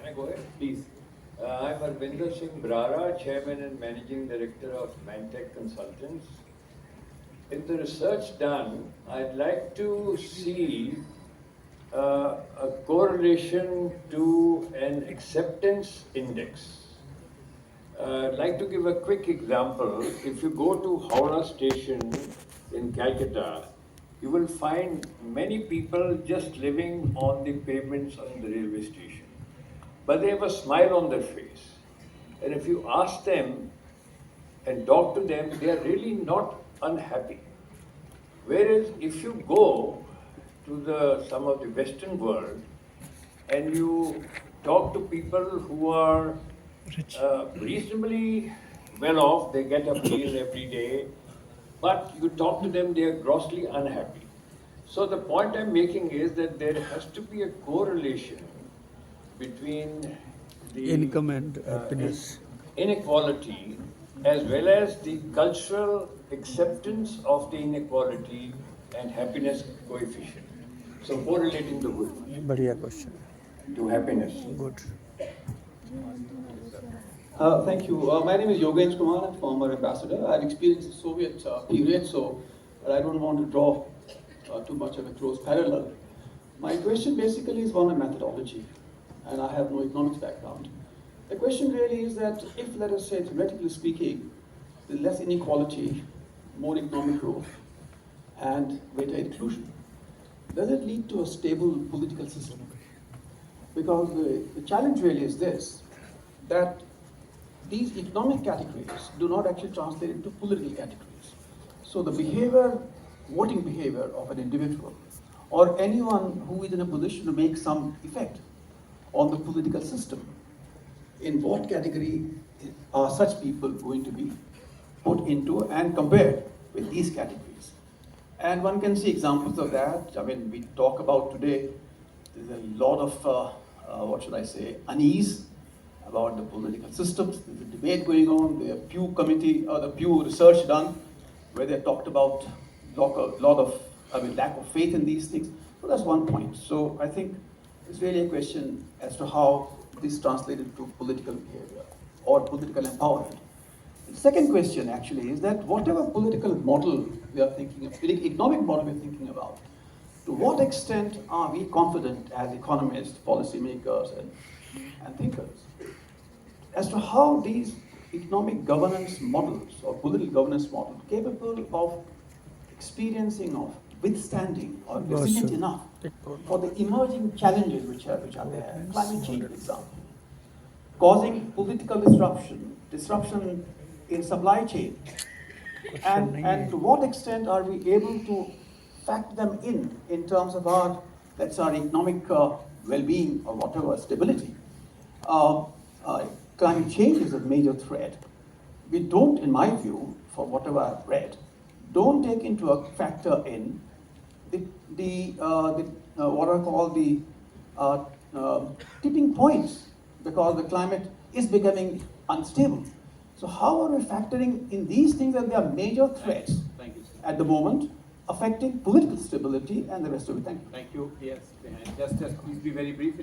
I go ahead? Please. I'm Arvinder Singh Brara, Chairman and Managing Director of Mantech Consultants. In the research done, I'd like to see a correlation to an acceptance index. I'd like to give a quick example. If you go to Howrah station in Calcutta, you will find many people just living on the pavements on the railway station. But they have a smile on their face. And if you ask them and talk to them, they are really not unhappy. Whereas if you go to some of the Western world and you talk to people who are reasonably well off, they get a meal every day, but you talk to them, they are grossly unhappy. So the point I'm making is that there has to be a correlation between the income and happiness. inequality as well as the cultural acceptance of the inequality and happiness coefficient. So correlating the good बढ़िया question. to happiness. Good. Thank you. My name is Yogensh Kumar, I'm former ambassador. I've experienced the Soviet period, so I don't want to draw too much of a close parallel. My question basically is one on methodology, and I have no economics background. The question really is that if, let us say, theoretically speaking, there's less inequality, more economic growth, and greater inclusion, does it lead to a stable political system? Because the challenge really is this, that these economic categories do not actually translate into political categories. So the behavior, voting behavior of an individual or anyone who is in a position to make some effect on the political system, in what category are such people going to be put into and compared with these categories? And one can see examples of that. I mean, we talk about today, there's a lot of, unease about the political systems. There's a debate going on. The Pew Committee, or the Pew research done, where they talked about lack of faith in these things. So that's one point. So I think it's really a question as to how this translated to political behavior or political empowerment. The second question actually is that whatever political model we are thinking of, economic model we're thinking about, to what extent are we confident as economists, policymakers, and thinkers as to how these economic governance models or political governance models capable of experiencing, of withstanding, or resilient enough for the emerging challenges which are there. Climate change, for example, causing political disruption in supply chain, and to what extent are we able to factor them in terms of our, let's say, our economic well-being or whatever, stability. Climate change is a major threat. We don't, in my view, for whatever I've read, don't take into a factor in what I call the tipping points, because the climate is becoming unstable. So how are we factoring in these things that they are major threats at the moment, affecting political stability and the rest of it? Thank you. Thank you. Yes. Just please be very brief.